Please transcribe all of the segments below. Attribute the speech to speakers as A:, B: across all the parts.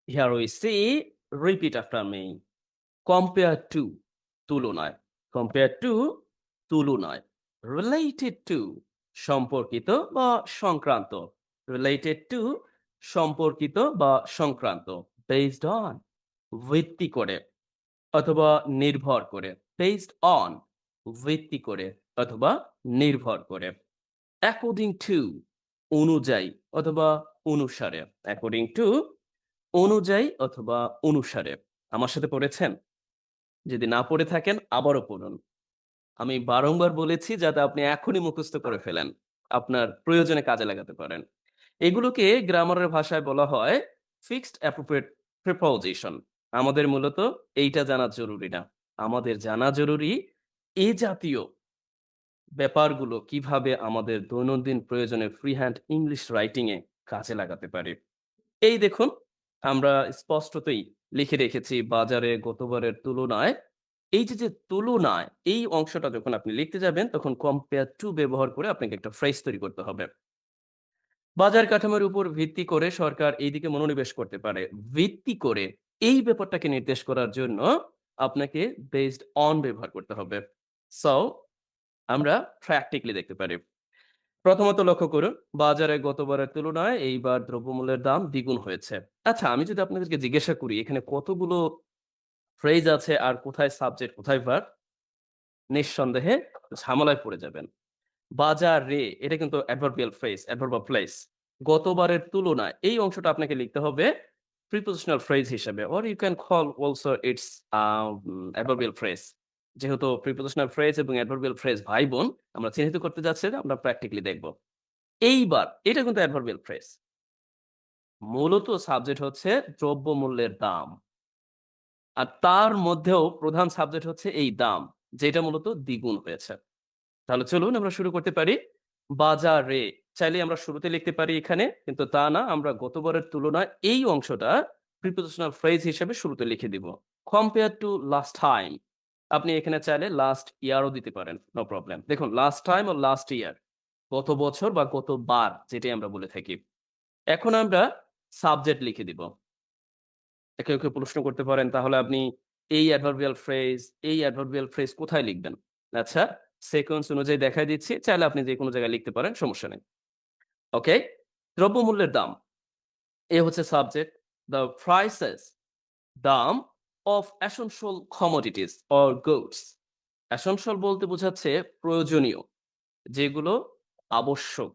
A: Here we see, repeat after me. Compare to, তুলনায়। Compare to, তুলনায়। Related to, সম্পর্কিত বা সংক্রান্ত। Related to, সম্পর্কিত বা সংক্রান্ত। Based on, ভিত্তি করে অথবা নির্ভর করে। Based on, ভিত্তি করে অথবা নির্ভর করে। According to, অনুযায়ী অথবা অনুসারে। According to, অনুযায়ী অথবা অনুসারে। আমার সাথে পড়েছেন? যদি না পড়ে থাকেন আবারও পড়ুন। আমি বারংবার বলেছি যাতে আপনি এখনই মুখস্থ করে ফেলেন। আপনার প্রয়োজনে কাজে লাগাতে পারেন। এগুলোকে গ্রামারের ভাষায় বলা হয় ফিক্সড অ্যাপ্রোপ্রিয়েট প্রিপোজিশন। আমাদের মূলত এইটা জানা জরুরি না। আমাদের জানা জরুরি এ জাতীয় ব্যাপারগুলো কিভাবে আমাদের দৈনন্দিন প্রয়োজনে ফ্রি হ্যান্ড ইংলিশ রাইটিং এ কাজে লাগাতে পারি। এই দেখুন, আমরা স্পষ্টতই লিখে রেখেছি বাজারে গতবারের তুলনায়। এই যে তুলনায়, এই অংশটা যখন আপনি লিখতে যাবেন তখন কম্পেয়ার টু ব্যবহার করে আপনাকে একটা ফ্রেজ তৈরি করতে হবে। বাজার কাঠামোর উপর ভিত্তি করে সরকার এইদিকে মনোনিবেশ করতে পারে। ভিত্তি করে এই ব্যাপারটাকে নির্দেশ করার জন্য আপনাকে বেসড অন ব্যবহার করতে হবে। সো আমরা প্র্যাকটিক্যালি দেখতে পারি। প্রথমত লক্ষ্য করুন, বাজারে গতবারের তুলনায় এইবার দ্রব্যমূল্যের দাম দ্বিগুণ হয়েছে। আচ্ছা, আমি যদি আপনাদেরকে জিজ্ঞাসা করি এখানে কতগুলো ফ্রেজ আছে আর কোথায় সাবজেক্ট, কোথায় ভার্ব? নিঃসন্দেহে ঝামেলায় পড়ে যাবেন। বাজারে এটা কিন্তু adverbial phrase, adverb of place. গতবারের তুলনায় এই অংশটা আপনাকে লিখতে হবে প্রিপোজিশনাল ফ্রেজ হিসেবে, or you can call also it's adverbial phrase. যেহেতু প্রিপোজিশনাল ফ্রেজ এবং অ্যাডভার্বিয়াল ফ্রেজ ভাই বোন, আমরা চিহ্নিত করতে যাচ্ছি, আমরা প্র্যাকটিক্যালি দেখব। এইবার এটা কিন্তু অ্যাডভার্বিয়াল ফ্রেজ। মূলত সাবজেক্ট হচ্ছে দ্রব্যমূল্যের দাম। আর তার মধ্যেও প্রধান সাবজেক্ট হচ্ছে এই দাম, যেটা মূলত দ্বিগুণ হয়েছে। তাহলে চলুন আমরা শুরু করতে পারি। বাজারে চাইলে আমরা শুরুতে লিখতে পারি এখানে, কিন্তু তা না, আমরা গতবারের তুলনায় এই অংশটা প্রিপোজিশনাল ফ্রেজ হিসেবে শুরুতে লিখে দিব। কম্পেয়ার টু লাস্ট টাইম, আপনি এখানে চাইলে লাস্ট ইয়ারও দিতে পারেন, নো প্রবলেম। দেখুন, লাস্ট টাইম ও লাস্ট ইয়ার, গত বছর বা গতবার যেটাই আমরা বলে থাকি। এখন আমরা সাবজেক্ট লিখে দিব। কেউ প্রশ্ন করতে পারেন, তাহলে আপনি এই অ্যাডভার্বিয়াল ফ্রেজ কোথায় লিখবেন? আচ্ছা, সিকোয়েন্স অনুযায়ী দেখায় দিচ্ছি। চাইলে আপনি যেকোনো জায়গায় লিখতে পারেন, সমস্যা নেই। ওকে? দ্রব্যমূল্যের দাম। এ হচ্ছে সাবজেক্ট। দ্য প্রাইসেস, দাম of essential commodities or goods. Essential বলতে বোঝাচ্ছে প্রয়োজনীয়, যেগুলো আবশ্যক,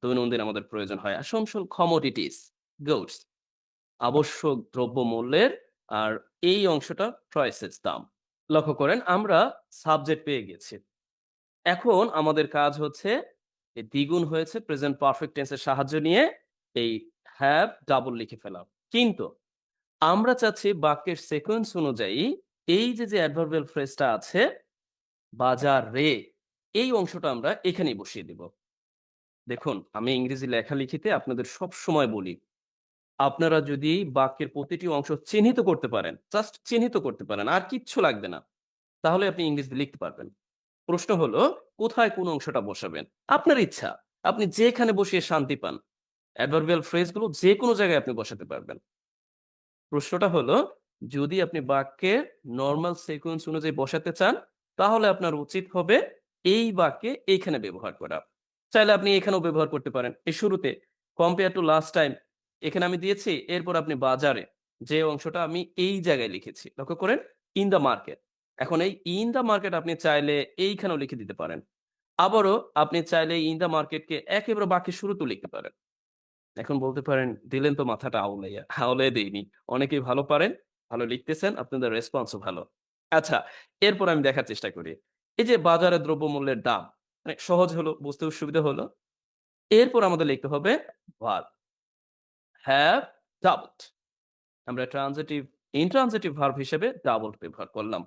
A: দৈনন্দিন আমাদের প্রয়োজন হয়। এসেনশিয়াল কমোডিটিস, গুডস, আবশ্যক দ্রব্যমূল্যের। আর এই অংশটা প্রাইসেস, দাম। লক্ষ্য করেন আমরা সাবজেক্ট পেয়ে গেছি। এখন আমাদের কাজ হচ্ছে এই দ্বিগুণ হয়েছে প্রেজেন্ট পারফেক্ট টেন্সের সাহায্য নিয়ে এই হ্যাভ ডাবল লিখে ফেলা। কিন্তু আমরা চাচ্ছি বাক্যের সিকোয়েন্স অনুযায়ী এই যে অ্যাডভার্বিয়াল ফ্রেজটা আছে বাজারে, এই অংশটা আমরা এখানেই বসিয়ে দিব। দেখুন, আমি ইংরেজি লেখালেখিতে আপনাদের সবসময় বলি, আপনারা যদি বাক্যের প্রতিটি অংশ চিহ্নিত করতে পারেন, জাস্ট চিহ্নিত করতে পারেন, আর কিচ্ছু লাগবে না, তাহলে আপনি ইংরেজিতে লিখতে পারবেন। প্রশ্ন হলো কোথায় কোন অংশটা বসাবেন? আপনার ইচ্ছা। আপনি যেখানে বসিয়ে শান্তি পান। অ্যাডভার্বিয়াল ফ্রেজ গুলো যেকোনো জায়গায় আপনি বসাতে পারবেন। প্রশ্নটা হলো, যদি আপনি বাক্যের নরমাল সিকোয়েন্স অনুযায়ী বসাতে চান, তাহলে আপনার উচিত হবে এই বাক্যে এইখানে ব্যবহার করা। চাইলে আপনি এখানেও ব্যবহার করতে পারেন। এই শুরুতে কম্পেয়ার টু লাস্ট টাইম এখানে আমি দিয়েছি, এরপর আপনি বাজারে যে অংশটা আমি এই জায়গায় লিখেছি। লক্ষ্য করেন, ইন দ্য মার্কেট। এখন এই ইন দ্য মার্কেট আপনি চাইলে এইখানেও লিখে দিতে পারেন। আবারও আপনি চাইলে ইন দ্য মার্কেটকে একেবারে বাক্যের শুরুতেও লিখতে পারেন। এখন বলতে পারেন, দিলেন তো মাথাটা আউলাইয়া। আউলাইয়া দেইনি। অনেকেই ভালো পারেন, ভালো লিখতেছেন, আপনাদের রেসপন্সও ভালো। আচ্ছা, এরপর আমি দেখার চেষ্টা করি। এই যে বাজারে দ্রব্যমূল্যের দাম, মানে সহজ হলো, বুঝতেও সুবিধা হলো। এরপর আমাদের লিখতে হবে ভার্ব, হ্যাভ ডাবলড। আমরা ইনট্রানজিটিভ ভার্ব হিসেবে ডাবলড ব্যবহার করলাম।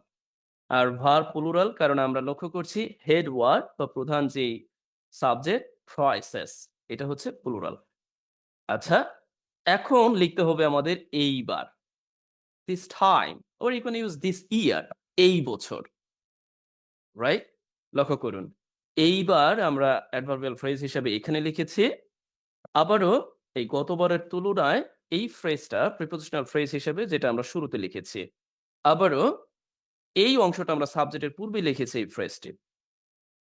A: আর ভার্ব প্লুরাল, কারণ আমরা লক্ষ্য করছি হেড ওয়ার্ড বা প্রধান যেই সাবজেক্ট ভয়েসেস, এটা হচ্ছে প্লুরাল। আচ্ছা, এখন লিখতে হবে আমাদের এইবার, this time, or you can use this year, এই বছর, রাইট? লক্ষ্য করুন, এইবার আমরা অ্যাডভার্বিয়াল ফ্রেজ হিসেবে এখানে লিখেছি। আবারও এই গতবারের তুলনায় এই ফ্রেজটা প্রিপোজিশনাল ফ্রেজ হিসেবে যেটা আমরা শুরুতে লিখেছি। আবারও এই অংশটা আমরা সাবজেক্টের পূর্বে লিখেছি এই ফ্রেজটি।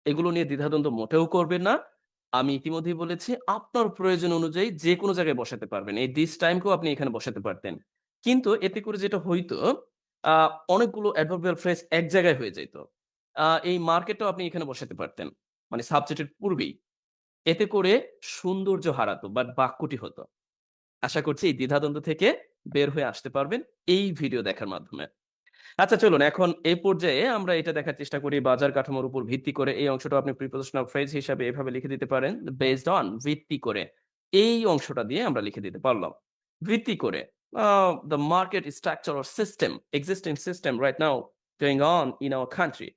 A: এগুলো নিয়ে দ্বিধাদ্বন্দ্ব মোটেও করবেন না। আমি ইতিমধ্যেই বলেছি আপনার প্রয়োজন অনুযায়ী যেকোনো জায়গায় বসাতে পারবেন। এই দিস টাইম কেও আপনি এখানে বসাতে পারতেন। কিন্তু এতে করে যেটা হইতো আ অনেকগুলো অ্যাডভার্বিয়াল ফ্রেজ এক জায়গায় হয়ে যাইত। এই মার্কেটটাও আপনি এখানে বসাতে পারতেন। মানে সাবজেক্টের পূর্বেই। এতে করে সৌন্দর্য হারাতো বাট বাক্যটি হতো। আশা করছি এই দ্বিধাদ্বন্দ্ব থেকে বের হয়ে আসতে পারবেন এই ভিডিও দেখার মাধ্যমে। আচ্ছা চলুন এখন এই পর্যায়ে আমরা এটা দেখার চেষ্টা করি বাজার কাঠামোর উপর ভিত্তি করে এই অংশটা আপনি প্রিপোজিশনাল ফ্রেজ হিসাবে এভাবে লিখে দিতে পারেন বেসড অন ভিত্তি করে। এই অংশটা দিয়ে আমরা লিখে দিতে পারলাম। ভিত্তি করে the market structure or system existing system right now going on in our country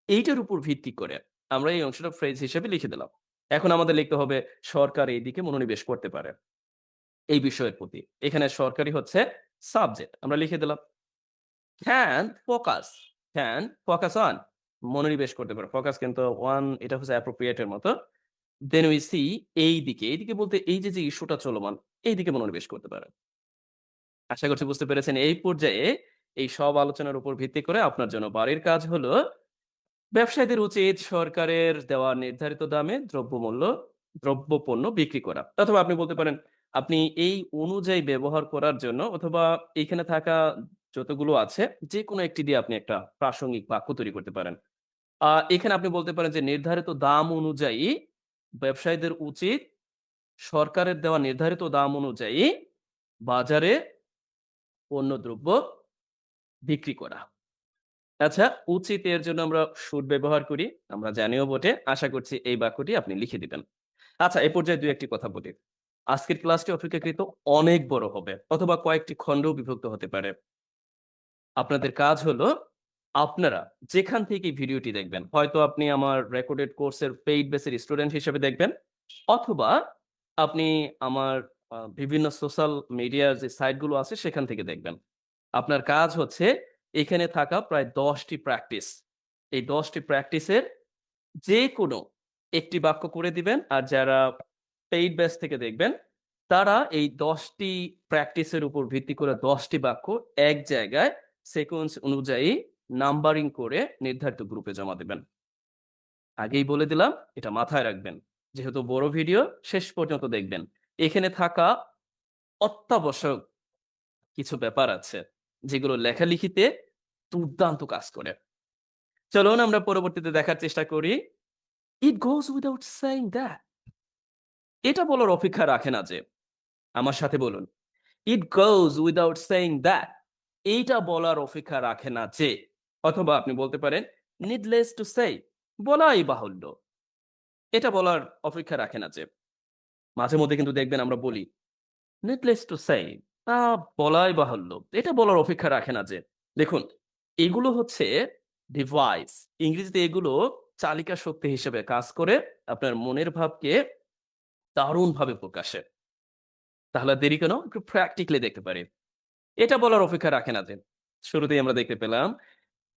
A: এইটার উপর ভিত্তি করে আমরা এই অংশটা ফ্রেজ হিসেবে লিখে দিলাম। এখন আমাদের লিখতে হবে সরকার এই দিকে মনোনিবেশ করতে পারে এই বিষয়ের প্রতি। এখানে সরকারি হচ্ছে সাবজেক্ট আমরা লিখে দিলাম। ক্যান ফোকাস অন মনোনিবেশ করতে পারে। ফোকাস কিন্তু এটা হচ্ছে অ্যাপ্রোপ্রিয়েট এর মতো। দেন উই সি এইদিকে বলতে এই যে ইস্যুটা চলমান এইদিকে মনোনিবেশ করতে পারে। আশা করছি বুঝতে পেরেছেন। এই পর্যায়ে এই সব আলোচনার উপর ভিত্তি করে আপনার জন্য বাড়ির কাজ হলো ব্যবসায়ীদের উচিত সরকারের দেওয়া নির্ধারিত দামে দ্রব্যপণ্য বিক্রি করা। অথবা আপনি বলতে পারেন, আপনি এই অনুযায়ী ব্যবহার করার জন্য অথবা এইখানে থাকা যতগুলো আছে যেকোনো একটি দিয়ে আপনি একটা প্রাসঙ্গিক বাক্য তৈরি করতে পারেন। এখানে আপনি বলতে পারেন যে নির্ধারিত দাম অনুযায়ী ব্যবসায়ীদের উচিত সরকারের দেওয়া নির্ধারিত দাম অনুযায়ী বাজারে পণ্যদ্রব্য বিক্রি করা। আচ্ছা, উচিত এর জন্য আমরা শুড ব্যবহার করি। আমরা জানিও বটে। আশা করছি এই বাক্যটি আপনি লিখে দিবেন। আচ্ছা, এ পর্যায়ে ২-১ টি কথা বলি। আজকের ক্লাসটি অপেক্ষাকৃত অনেক বড় হবে অথবা কয়েকটি খণ্ডও বিভক্ত হতে পারে। আপনাদের কাজ হলো আপনারা যেখান থেকে ভিডিওটি দেখবেন, হয়তো আপনি আমার রেকর্ডেড কোর্সের পেইড বেসের স্টুডেন্ট হিসেবে দেখবেন অথবা আপনি আমার বিভিন্ন সোশ্যাল মিডিয়ার যে সাইট গুলো আছে সেখান থেকে দেখবেন। আপনার কাজ হচ্ছে এখানে থাকা প্রায় ১০ টি প্র্যাকটিস। এই ১০ টি প্র্যাকটিসের যেকোনো একটি বাক্য করে দিবেন। আর যারা পেইড ব্যাচ থেকে দেখবেন, তারা এই ১০ টি প্র্যাকটিসের উপর ভিত্তি করে ১০ টি বাক্য এক জায়গায় সিকোয়েন্স অনুযায়ী নাম্বারিং করে নির্ধারিত গ্রুপে জমা দিবেন। আগেই বলে দিলাম, এটা মাথায় রাখবেন। যেহেতু বড় ভিডিও শেষ পর্যন্ত দেখবেন। এখানে থাকা অত্যাবশ্যক কিছু ব্যাপার আছে, যেগুলো লেখালেখিতে দুর্দান্ত কাজ করে। চলুন আমরা পরবর্তীতে দেখার চেষ্টা করি। It goes without saying that এটা বলার অপেক্ষা রাখে না যে। আমার সাথে বলুন। It goes without saying that এইটা বলার অপেক্ষা রাখে না যে। অথবা আপনি বলতে পারেন needless to say বলাই বাহুল্য। এটা বলার অপেক্ষা রাখে না যে। মাঝে মধ্যে কিন্তু দেখবেন আমরা বলি needless to say আ বলাই বাহুল্য। এটা বলার অপেক্ষা রাখে না যে। দেখুন, এগুলো হচ্ছে ডিভাইস। ইংরেজিতে এগুলো চালিকা শক্তি হিসেবে কাজ করে আপনার মনের ভাবকে দারুণভাবে প্রকাশে। তাহলে আর দেরি কেন? একটু প্র্যাকটিক্যালি দেখতে পারি। এটা বলার অপেক্ষা রাখে না যে। শুরুতেই আমরা দেখতে পেলাম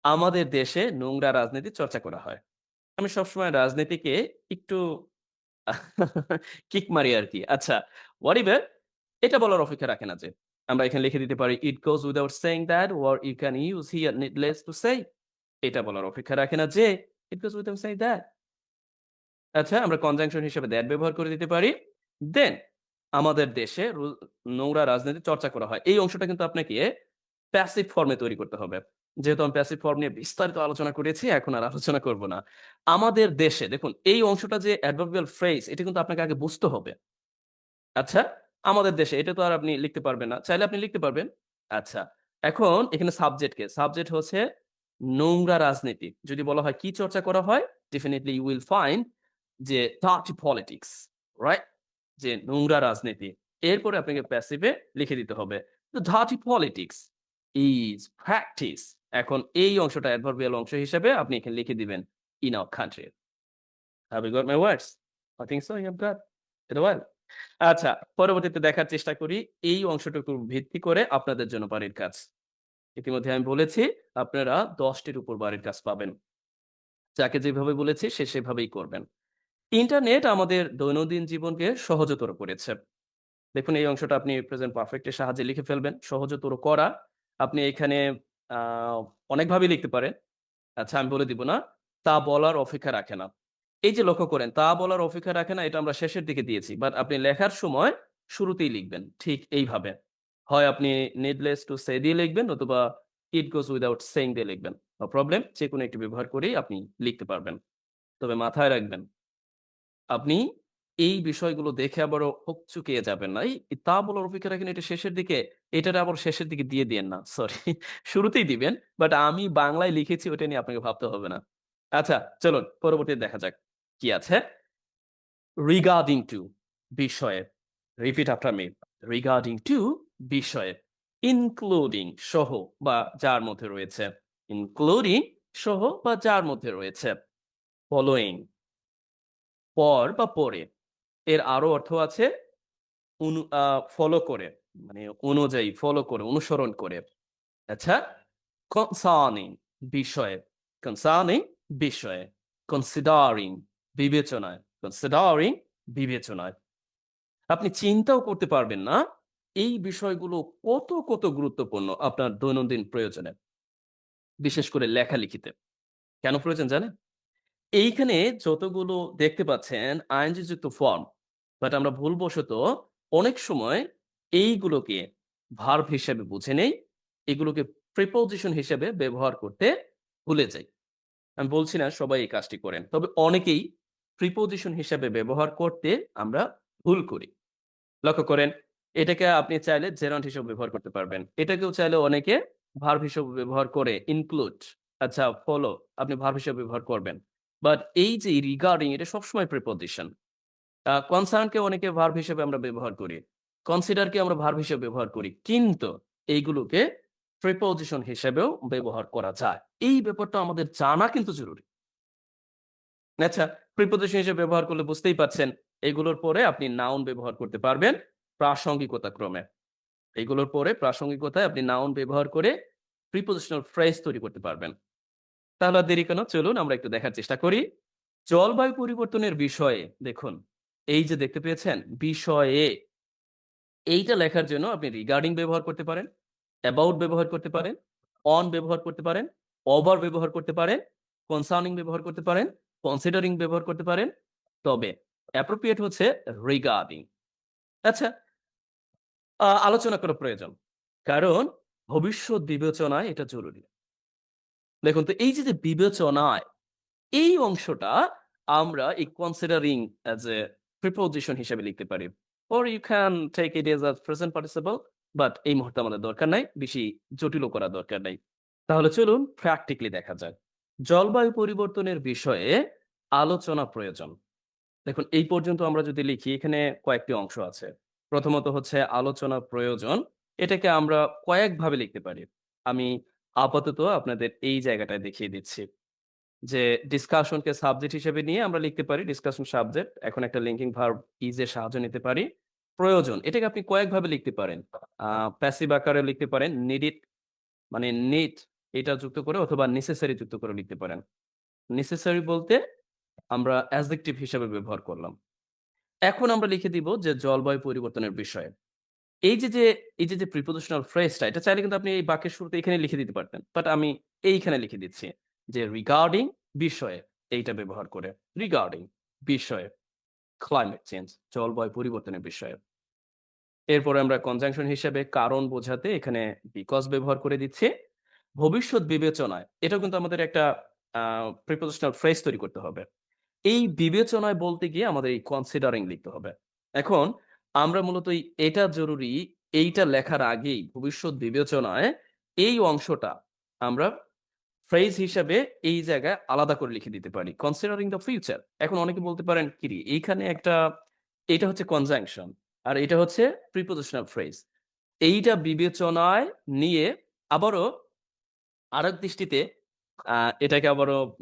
A: আমাদের দেশে নোংরা রাজনীতি চর্চা করা হয়। আমি সবসময় রাজনীতিকে একটু কিক মারি আরকি। আচ্ছা, whatever এটা বলার অপেক্ষা রাখে না যে। আমরা এখানে লিখে দিতে পারি it goes without saying that or you can use here needless to say এটা বলার অপেক্ষা রাখে না যে it goes without saying that আচ্ছা, আমরা কনজাংশন হিসেবে that ব্যবহার করে দিতে পারি। দেন আমাদের দেশে নোংরা রাজনীতি চর্চা করা হয়। এই অংশটা কিন্তু আপনাকে প্যাসিভ ফর্মে তৈরি করতে হবে। যেহেতু আমি প্যাসিভ ফর্ম নিয়ে বিস্তারিত আলোচনা করেছি, এখন আর আলোচনা করব না। আমাদের দেশে দেখুন এই অংশটা যে অ্যাডভার্বিয়াল ফ্রেজ এটা কিন্তু আপনাকে আগে বুঝতে হবে। আচ্ছা, আমাদের দেশে এটা তো আর আপনি লিখতে পারবেন না। চাইলে আপনি লিখতে পারবেন। আচ্ছা, এখন এখানে সাবজেক্ট কে? সাবজেক্ট হচ্ছে নোংরা রাজনীতি। যদি বলা হয় কি চর্চা করা হয়? ডেফিনিটলি ইউ উইল ফাইন্ড যে dirty politics, রাইট? যে নোংরা রাজনীতি। এরপরে আপনাকে প্যাসিভ এ লিখে দিতে হবে। The dirty politics is practice এখন এই অংশটা অ্যাডভার্বিয়াল অংশ হিসেবে আপনি এখানে লিখে দিবেন in our country. Have you got my words? I think so, you have got it well. আচ্ছা, পরবর্তীতে দেখার চেষ্টা করি এই অংশটুকুর ভিত্তি করে আপনাদের জন্য বাড়ির কাজ। ইতিমধ্যে আমি বলেছি আপনারা ১০ টির উপর বাড়ির কাজ পাবেন। যাকে যেভাবে বলেছি সে সেভাবেই করবেন। ইন্টারনেট আমাদের দৈনন্দিন জীবনকে সহজতর করেছে। দেখুন এই অংশটা আপনি প্রেজেন্ট পারফেক্ট এর সাহায্যে লিখে ফেলবেন। সহজতর করা। আপনি এখানে আ অনেকভাবেই লিখতে পারেন। আচ্ছা আমি বলে দিব না। তা বলার অপেক্ষা রাখে না। এই যে লক্ষ্য করেন, তা বলার অপেক্ষা রাখে না এটা আমরা শেষের দিকে দিয়েছি। বাট আপনি লেখার সময় শুরুতেই লিখবেন। ঠিক এইভাবে। হয় আপনি needless to say দিয়ে লিখবেন নতুবা it goes without saying দিয়ে লিখবেন। No problem. যেকোনো একটি ব্যবহার করেই আপনি লিখতে পারবেন। তবে মাথায় রাখবেন, আপনি এই বিষয়গুলো দেখে আবারও হকচকিয়ে যাবেন না। এই তা বলার অপেক্ষা রাখেন এটা শেষের দিকে, এটারে আবার শেষের দিকে দিয়ে দিয়েন না। সরি শুরুতেই দিবেন। বাট আমি বাংলায় লিখেছি ওটা নিয়ে আপনাকে ভাবতে হবে না। আচ্ছা চলুন পরবর্তীতে দেখা যাক। কি আছে? regarding to বিষয়ে। Repeat after me. regarding to বিষয়ে। including সহ বা যার মধ্যে রয়েছে। including সহ বা যার মধ্যে রয়েছে। following পর বা পরে। এর আরো অর্থ আছে ফলো করে। মানে অনুযায়ী ফলো করে, অনুসরণ করে। আচ্ছা? concerning বিষয়ে, concerning বিষয়ে। considering বিবেচনায়, considering বিবেচনায়। আপনি চিন্তাও করতে পারবেন না এই বিষয়গুলো কত গুরুত্বপূর্ণ আপনার দৈনন্দিন প্রয়োজনে। বিশেষ করে লেখালেখিতে। কেন প্রয়োজন জানেন? এইখানে যতগুলো দেখতে পাচ্ছেন আইএনজি যুক্ত ফর্ম, বাট আমরা ভুলবশত অনেক সময় এইগুলোকে ভার্ব হিসেবে বুঝে নেই। এগুলোকে প্রিপোজিশন হিসেবে ব্যবহার করতে ভুলে যাই। আমি বলছি না সবাই এই কাজটি করেন। তবে অনেকেই প্রিপোজিশন হিসেবে ব্যবহার করতে আমরা ভুল করি। লক্ষ্য করেন, এটাকে আপনি চাইলে জেরান্ড হিসেবে ব্যবহার করতে পারবেন। এটাকেও চাইলে অনেকে ভার্ব হিসেবে ব্যবহার করে ইনক্লুড, আচ্ছা ফলো আপনি ভার্ব হিসেবে ব্যবহার করবেন। বাট এই যে রিগার্ডিং এটা সবসময় প্রিপোজিশন। কনসার্ন কে অনেকে ভার্ব হিসেবে আমরা ব্যবহার করি। কনসিডার কে আমরা ভার্ব হিসেবে ব্যবহার করি। কিন্তু এইগুলোকে প্রিপোজিশন হিসেবেও ব্যবহার করা যায়। এই ব্যাপারটা আমাদের জানা কিন্তু জরুরি। আচ্ছা, প্রিপোজিশন হিসেবে ব্যবহার করলে বুঝতেই পারছেন, এগুলোর পরে আপনি নাউন ব্যবহার করতে পারবেন প্রাসঙ্গিকতা ক্রমে। এগুলোর পরে প্রাসঙ্গিকতায় আপনি নাউন ব্যবহার করে প্রিপোজিশনাল ফ্রেজ তৈরি করতে পারবেন। তাহলে আর দেরি কেন? চলুন আমরা একটু দেখার চেষ্টা করি। জলবায়ু পরিবর্তনের বিষয়ে দেখুন, এই যে দেখতে পেয়েছেন বিষয়ে, এইটা লেখার জন্য আপনি রিগার্ডিং ব্যবহার করতে পারেন, অ্যাবাউট ব্যবহার করতে পারেন, অন ব্যবহার করতে পারেন, ওভার ব্যবহার করতে পারেন, কনসার্নিং ব্যবহার করতে পারেন, কনসিডারিং ব্যবহার করতে পারেন। তবে অ্যাপ্রোপ্রিয়েট হচ্ছে রিগার্ডিং। আচ্ছা, আলোচনা করা প্রয়োজন। কারণ ভবিষ্যৎ বিবেচনায় এটা জরুরি। দেখুন তো এই যে বিবেচনায়, এই অংশটা আমরা এই কনসিডারিং অ্যাজ এ প্রিপোজিশন হিসেবে লিখতে পারি। or you can take it as a present participle, but এই মুহূর্তে আমাদের দরকার নাই। বেশি জটিলও করার দরকার নাই। তাহলে চলুন প্র্যাকটিক্যালি দেখা যাক। জলবায়ু পরিবর্তনের বিষয়ে আলোচনা প্রয়োজন। দেখুন এই পর্যন্ত আমরা যদি লিখি এখানে কয়েকটি অংশ আছে। প্রথমত হচ্ছে আলোচনা প্রয়োজন। এটাকে আমরা কয়েকভাবে লিখতে পারি। আমি আপাতত আপনাদের এই জায়গাটায় দেখিয়ে দিচ্ছি। যে ডিসকাশনকে সাবজেক্ট হিসেবে নিয়ে আমরা লিখতে পারি ডিসকাশন সাবজেক্ট। এখন একটা লিঙ্কিং ভার্ব ইজ এর সাহায্য নিতে পারি। প্রয়োজন এটাকে আপনি কয়েকভাবে লিখতে পারেন। প্যাসিভ আকারে লিখতে পারেন। নিড ইট মানে নিড এটা যুক্ত করে অথবা নেসেসারি যুক্ত করে লিখতে পারেন। নেসেসারি বলতে আমরা অ্যাডজেক্টিভ হিসেবে ব্যবহার করলাম। এখন আমরা লিখে দিব যে জলবায়ু পরিবর্তনের বিষয়ে। এই যে প্রিপোজিশনাল ফ্রেজটা এটা চাইলে কিন্তু আপনি এই বাক্যের শুরুতে এখানে লিখে দিতে পারতেন। বাট আমি এইখানে লিখে দিচ্ছি যে রিগার্ডিং বিষয়ে এইটা ব্যবহার করে। রিগার্ডিং বিষয়ে ক্লাইমেট চেঞ্জ জলবায়ু পরিবর্তনের বিষয়ে। এরপরে আমরা কনজাংশন হিসেবে কারণ বোঝাতে এখানে বিকজ ব্যবহার করে দিচ্ছি। ভবিষ্যৎ বিবেচনায় এটাও কিন্তু আমাদের একটা প্রিপোজিশনাল ফ্রেজ তৈরি করতে হবে। এই বিবেচনায় বলতে গিয়ে আমাদের এই কনসিডারিং লিখতে হবে। এখন আমরা মূলত এটা জরুরি, এইটা লেখার আগেই ভবিষ্যৎ বিবেচনায় এই অংশটা আমরা ফ্রেজ হিসাবে এই জায়গায় আলাদা করে লিখে দিতে পারি। Considering the future. এখন অনেকে বলতে পারেন, "কিরে এইখানে এটা হচ্ছে কনজাংশন আর এটা হচ্ছে প্রিপোজিশনাল ফ্রেজ। এইটা বিবেচনায় নিয়ে আবারও আরেক দৃষ্টিতে আ এটাকে আবারও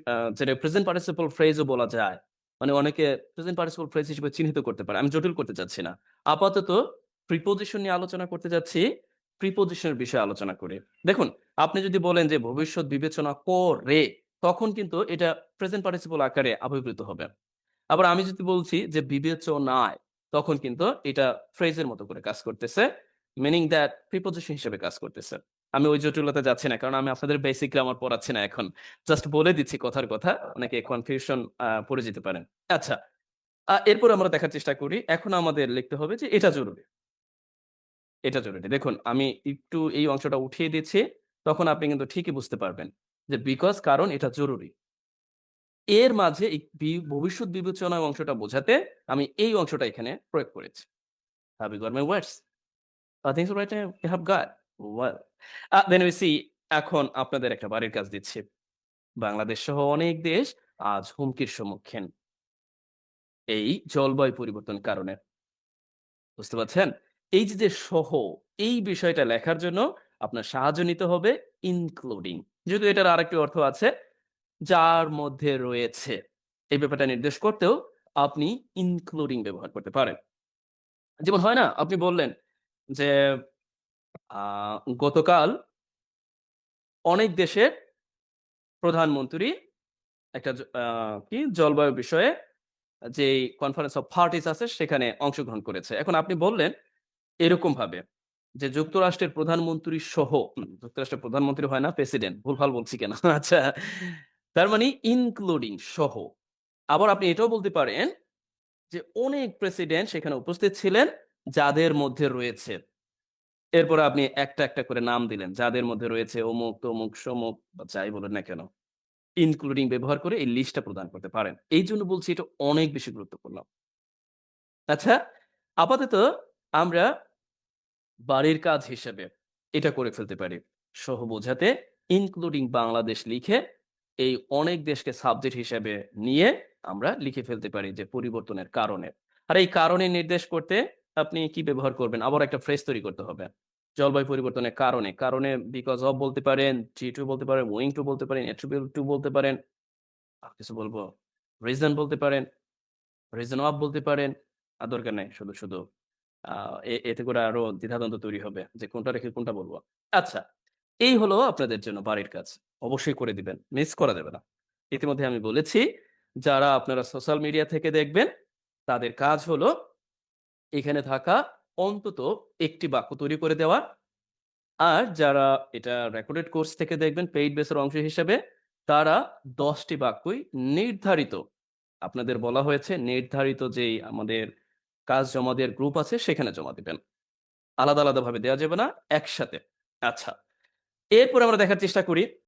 A: আ যেটা প্রেজেন্ট পার্টিসিপল ফ্রেজ ও বলা যায়। মানে অনেকে প্রেজেন্ট পার্টিসিপল ফ্রেজ হিসেবে চিহ্নিত করতে পারে। আমি জটিল করতে চাচ্ছি না। আপাতত প্রিপোজিশন নিয়ে আলোচনা করতে যাচ্ছি। প্রিপোজিশন এর বিষয়ে আলোচনা করি। দেখুন, আপনি যদি বলেন যে ভবিষ্যৎ বিবেচনা করে, তখন কিন্তু এটা প্রেজেন্ট পার্টিসিপল আকারে আবির্ভূত হবে। আবার আমি যদি বলছি যে বিবেচনায়, তখন কিন্তু এটা ফ্রেজের মতো করে কাজ করতেছে। মিনিং দ্যাট প্রিপোজিশন হিসেবে কাজ করতেছে। আমি ওই জটিলতায় যাচ্ছি না। কারণ আমি আপনাদের বেসিক গ্রামার পড়াচ্ছি না এখন। জাস্ট বলে দিচ্ছি কথার কথা। অনেকে কনফিউশন পড়ে যেতে পারেন। আচ্ছা, এরপর আমরা দেখার চেষ্টা করি। এখন আমাদের লিখতে হবে যে এটা জরুরি। এটা জরুরি। দেখুন আমি একটু এই অংশটা উঠিয়ে দিচ্ছি। তখন আপনি কিন্তু ঠিকই বুঝতে পারবেন। যে বিকজ কারণ এটা জরুরি। এর মাঝে এই ভবিষ্যৎ বিবেচনা অংশটা বোঝাতে আমি এই অংশটা এখানে প্রয়োগ করেছি। Have you got my words? Things right you have got? Well, then we see এখন আপনাদের একটা বাড়ির কাজ দিচ্ছি। বাংলাদেশ সহ অনেক দেশ আজ হুমকির সম্মুখীন এই জলবায়ু পরিবর্তনের কারণে। বুঝতে পারছেন? এই যে সহ এই বিষয়টা লেখার জন্য আপনার সাহায্য নিতে হবে including যদিও এটার আরেকটি অর্থ আছে যার মধ্যে রয়েছে। এই ব্যাপারটা নির্দেশ করতেও আপনি including ব্যবহার করতে পারেন। যেমন হয় না? আপনি বললেন যে আ গতকাল অনেক দেশের প্রধানমন্ত্রী একটা কি জলবায়ু বিষয়ে যেই কনফারেন্স অফ পার্টিস আছে সেখানে অংশগ্রহণ করেছে। এখন আপনি বললেন এরকমভাবে যে যুক্তরাষ্ট্রের প্রধানমন্ত্রী সহ যুক্তরাষ্ট্রের প্রধানমন্ত্রী হয় না প্রেসিডেন্ট। ভুলভাল বলছি কেন? আচ্ছা। তার মানে ইনক্লুডিং সহ। আবার আপনি এটাও বলতে পারেন যে অনেক প্রেসিডেন্ট সেখানে উপস্থিত ছিলেন যাদের মধ্যে রয়েছে। এরপরে আপনি একটা করে নাম দিলেন। যাদের মধ্যে রয়েছে অমুক, তমুক, সমুক বা যাই বলেন না কেন। ইনক্লুডিং ব্যবহার করে এই লিস্টটা প্রদান করতে পারেন। এইজন্য বলছি এটা অনেক বেশি গুরুত্বপূর্ণ। আচ্ছা, আপাতত আমরা বাড়ির কাজ হিসেবে এটা করে ফেলতে পারি। সহ বোঝাতে ইনক্লুডিং বাংলাদেশ লিখে এই অনেক দেশকে সাবজেক্ট হিসেবে নিয়ে আমরা লিখে ফেলতে পারি যে পরিবর্তনের কারণে। আর এই কারণে নির্দেশ করতে আপনি কি ব্যবহার করবেন? আবার একটা ফ্রেজ তৈরি করতে হবে। জলবায়ু পরিবর্তনের কারণে, কারণে বিকজ অফ বলতে পারেন, ডিউ টু বলতে পারেন, ওয়িং টু বলতে পারেন, অ্যাট্রিবিউট টু বলতে পারেন। আর কিছু বলবো? রিজন বলতে পারেন, রিজন অফ বলতে পারেন। দরকার নাই। শুধু আ এতে করে আরো দ্বিধাদ্বন্দ্ব তৈরি হবে যে কোনটা রেখে কোনটা বলব। আচ্ছা, এই হলো আপনাদের জন্য বাড়ির কাজ। অবশ্যই করে দিবেন। মিস করা যাবে না। ইতিমধ্যে আমি বলেছি, যারা আপনারা সোশ্যাল মিডিয়া থেকে দেখবেন, তাদের কাজ হলো এখানে থাকা অন্তত একটি বাক্য তৈরি করে দেওয়া। আর যারা এটা রেকর্ডেড কোর্স থেকে দেখবেন পেইড বেস এর অংশ হিসেবে, তারা ১০ টি বাক্যই নির্ধারিত আপনাদের বলা হয়েছে নির্ধারিত যেই আমাদের কাজ জমা দেওয়ার গ্রুপ আছে সেখানে জমা দিবেন। আলাদা ভাবে দেয়া যাবে না, একসাথে। আচ্ছা। এরপরে আমরা দেখার চেষ্টা করি